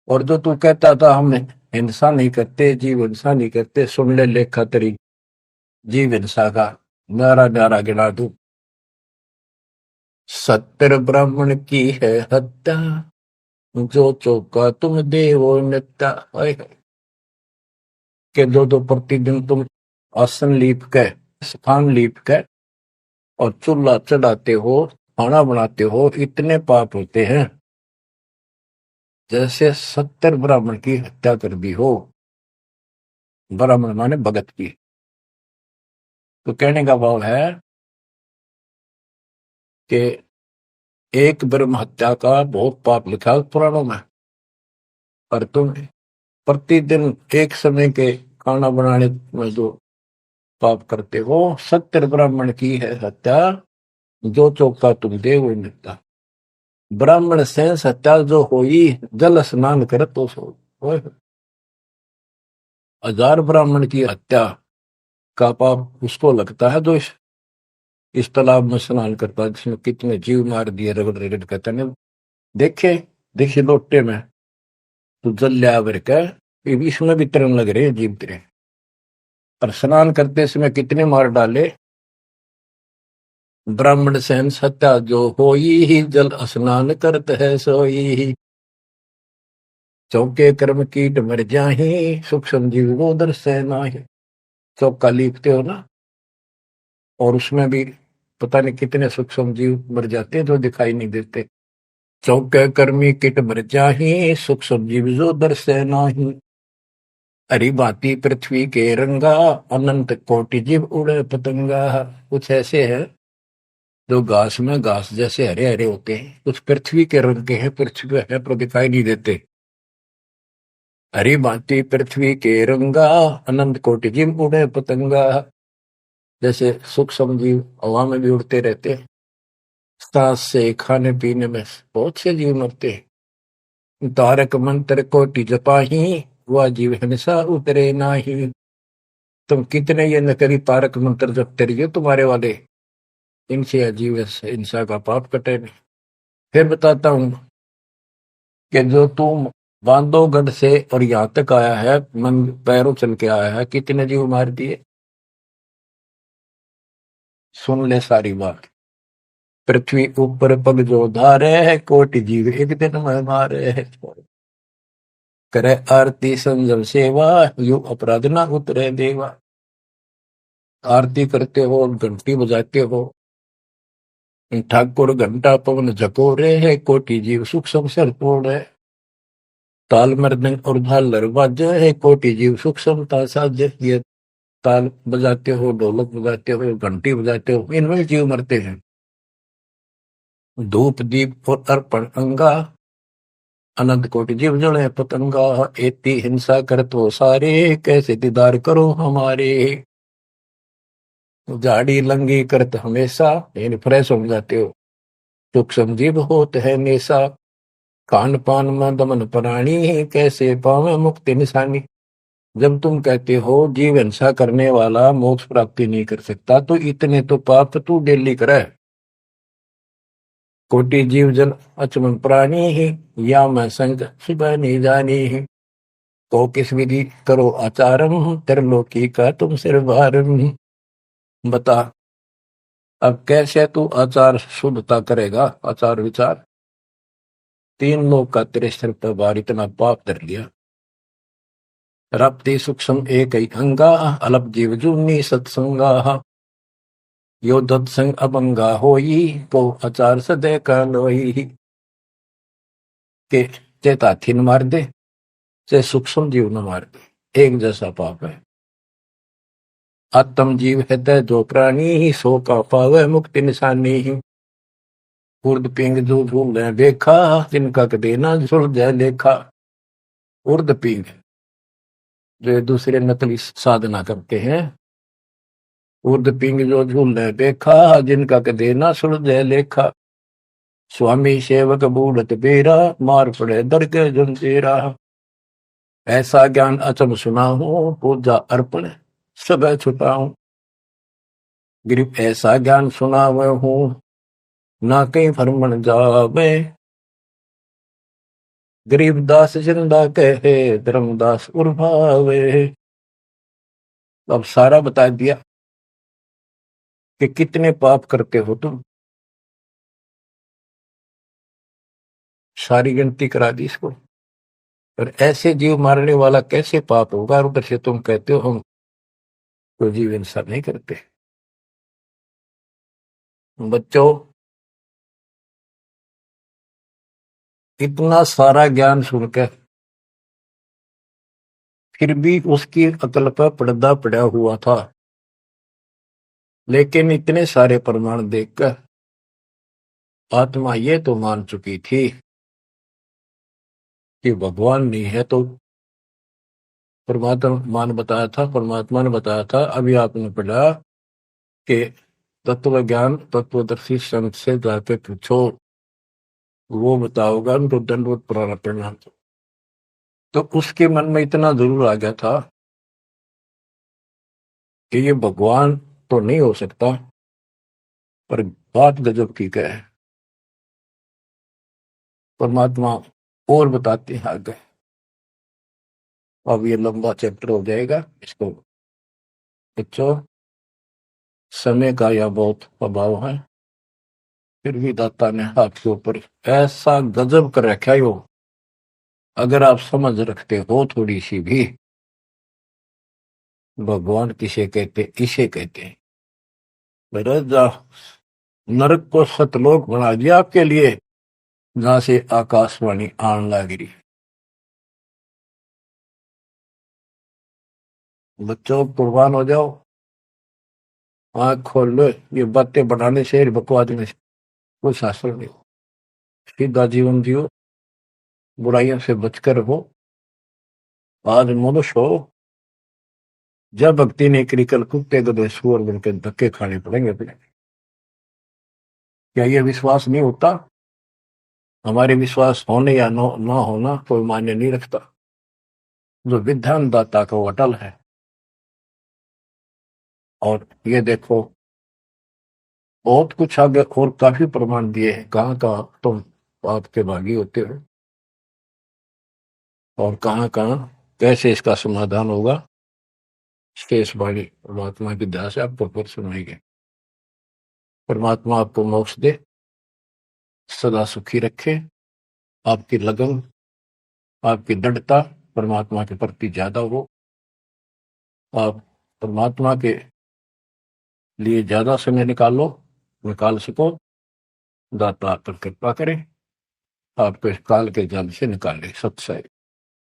और जो तू कहता था हम हिंसा नहीं करते, जीव हिंसा नहीं करते, सुन ले लेखा तेरी जीव हिंसा का न्यारा न्यारा गिना दूं। सत्तर ब्राह्मण की है हत्या, जो चौका तुम दे वो नित्या। ओए, के दो दो प्रतिदिन तुम आसन लीप के, स्थान लीप के और चूल्हा चढ़ाते हो, खाना बनाते हो, इतने पाप होते हैं जैसे 70 ब्राह्मण की हत्या कर दी हो। ब्राह्मण माने भगत की। तो कहने का भाव है कि एक ब्रह्म हत्या का बहुत पाप लिखा है पुराणों में, पर तुम प्रतिदिन एक समय के खाना बनाने में जो पाप करते हो, 70 ब्राह्मण की है हत्या, जो चौका तुम दे वो निपटा। ब्राह्मण से हत्या जो होई, जल स्नान कर तो सो। ओए, 1000 ब्राह्मण की हत्या का पाप उसको लगता है जो इस तालाब में स्नान करता है, जिसमें कितने जीव मार दिए रगड़ रगड़ कहते हैं। देखे देखिए लोटे में तो जल लिया भर के, इसमें भी तरन लग रहे हैं जीव तेरे। और स्नान करते समय कितने मार डाले। ब्राह्मण सहन सत्या जो होई ही, जल स्नान करत है सोई ही। चौके कर्म कीट मर जाही, सूक्ष्म जीव वो दर से नाही। चौका लीपते हो ना, और उसमें भी पता नहीं कितने सूक्ष्म जीव मर जाते हैं जो दिखाई नहीं देते। चौके कर्मी किट मर जाही, सूक्ष्म जीव जो दर से नाही। हरी भांति पृथ्वी के रंगा, अनंत कोटि जीव उड़े पतंगा। कुछ ऐसे है जो घास में घास जैसे हरे हरे होते हैं, कुछ पृथ्वी के रंग के हैं, पृथ्वी पे है पर दिखाई नहीं देते। हरी भांति पृथ्वी के रंगा, अनंत कोटि जीव उड़े पतंगा। जैसे सूक्ष्म जीव हवा में भी उड़ते रहते हैं, सांस से खाने पीने में बहुत से जीव मरते हैं। तारक मंत्र कोटि जपाही, वह जीव हिंसा उतरे नाही। तुम कितने ये नकली तारक मंत्र जपते रहिए तुम्हारे वाले, इनसे अजीब हिंसा का पाप कटे नहीं। फिर बताता हूं कि जो तुम बांधवगढ़ से और यहां तक आया है, मन पैरों चल के आया है, कितने जीव मार दिए। सुन ले सारी बात। पृथ्वी ऊपर पग जो धारे है, कोटि जीव एक दिन में मारे है। करे आरती संजम सेवा, यु अपराध ना उतरे देवा। आरती करते हो, घंटी बजाते हो, ठाकुर घंटा पवन झकोरे है, कोटि जीव सुख संसर तोड़े। ताल मृदंग और झालर बाजे है, कोटि जीव सुख समता साजे। ये ताल बजाते हो, ढोलक बजाते हो, घंटी बजाते हो, इनमें जीव मरते हैं। धूप दीप और अर्पण अंगा, अनंत कोटि जीव जड़े पतंगा। एती हिंसा कर तो सारे, कैसे दीदार करो हमारे। झाड़ी लंगी करत हमेशा, इन फ्रेश हो जाते हो। सूक्ष्म जीव होत है नेसा, खान पान में दमन प्राणी, कैसे पावे मुक्ति निशानी। जब तुम कहते हो जीव हिंसा करने वाला मोक्ष प्राप्ति नहीं कर सकता, तो इतने तो पाप तू डेली करे। कोटि जीव जन अचमन प्राणी ही, या मैं संग सुबह नहीं जानी ही। तो किस विधि करो आचारम, त्रिलोकी का तुम सिर भारम। बता अब कैसे तू आचार शुद्धता करेगा, आचार विचार। तीन लोग का तेरे सिर पर भार, इतना पाप कर लिया। रप्ति सूक्ष्म एक ही अंगा, अलप जीव जूनी सत्संगा। यो दत्संग अभंगा होई, को आचार सदे का लोई। के चेत हाथी न मार दे, चाहे सूक्ष्म जीव न मार दे, एक जैसा पाप है। आत्म जीव हृदय जो प्राणी ही, सो का पावे मुक्ति निशानी ही। उर्द पिंग जो झूल देखा, जिनका देना सुलझ लेखा। उर्द पिंग जो दूसरे नकली साधना करते हैं, उर्द पिंग जो झूल देखा, जिनका देना सुलझ लेखा। स्वामी सेवक बूढ़त बेरा, मार पड़े दर के जंजीरा। ऐसा ज्ञान अचम सुना हूं, पूजा अर्पण सब छुपाऊं। गिरिप ऐसा ज्ञान सुना हूं, ना कहीं फरमन जावे। गरीबदास जिंदा कहे धर्मदास उर्भावे। अब सारा बता दिया कि कितने पाप करते हो तुम, सारी गिनती करा दी इसको। और ऐसे जीव मारने वाला कैसे पाप होगा, और उधर से तुम कहते हो हम तो जीव हिंसा नहीं करते। बच्चों, इतना सारा ज्ञान सुनकर फिर भी उसकी अकल पर पर्दा पड़ा हुआ था। लेकिन इतने सारे प्रमाण देखकर आत्मा ये तो मान चुकी थी कि भगवान नहीं है। तो परमात्मा ने बताया था, अभी आपने पढ़ा कि तत्व ज्ञान तत्वदर्शी संत से जाके पूछो, वो बताओगा उनको दंडवत प्रणाम। तो उसके मन में इतना जरूर आ गया था कि ये भगवान तो नहीं हो सकता, पर बात गजब की क्या है। परमात्मा और बताते हैं आगे। अब ये लंबा चैप्टर हो जाएगा, इसको बच्चों समय का यह बहुत अभाव है, फिर भी दाता ने आपके ऊपर ऐसा गजब कर रखा है। यो अगर आप समझ रखते हो थोड़ी सी भी, भगवान किसे कहते, इसे कहते हैं। नरक को सतलोक बना दिया आपके लिए, जहां से आकाशवाणी आन लग रही। बच्चों कुर्बान हो जाओ, आंख खोल लो। ये बातें बनाने से, बकवास में कोई शास्त्र नहीं। सीधा जीवन जियो, बुराइयों से बचकर रहो, आज मनुष्य हो। जब भक्ति नहीं करी, कल कुत्ते गधे सुअर बनकर धक्के खाने पड़ेंगे अपने। क्या ये विश्वास नहीं होता? हमारे विश्वास होने या ना होना कोई मायने नहीं रखता। जो विधान दाता का वो अटल है। और ये देखो, बहुत कुछ आगे और काफी प्रमाण दिए हैं, कहाँ कहाँ तुम आपके भागी होते हो और कहाँ कहाँ कैसे इसका समाधान होगा। शेष वाली परमात्मा की दया से आपको फिर सुनाएंगे। परमात्मा आपको मोक्ष दे, सदा सुखी रखे, आपकी लगन, आपकी दृढ़ता परमात्मा के प्रति ज्यादा हो, आप परमात्मा के लिए ज्यादा समय निकाल सको। दाता आप पर कृपा करें, आपको इस काल के जल से निकाले। सत्संग।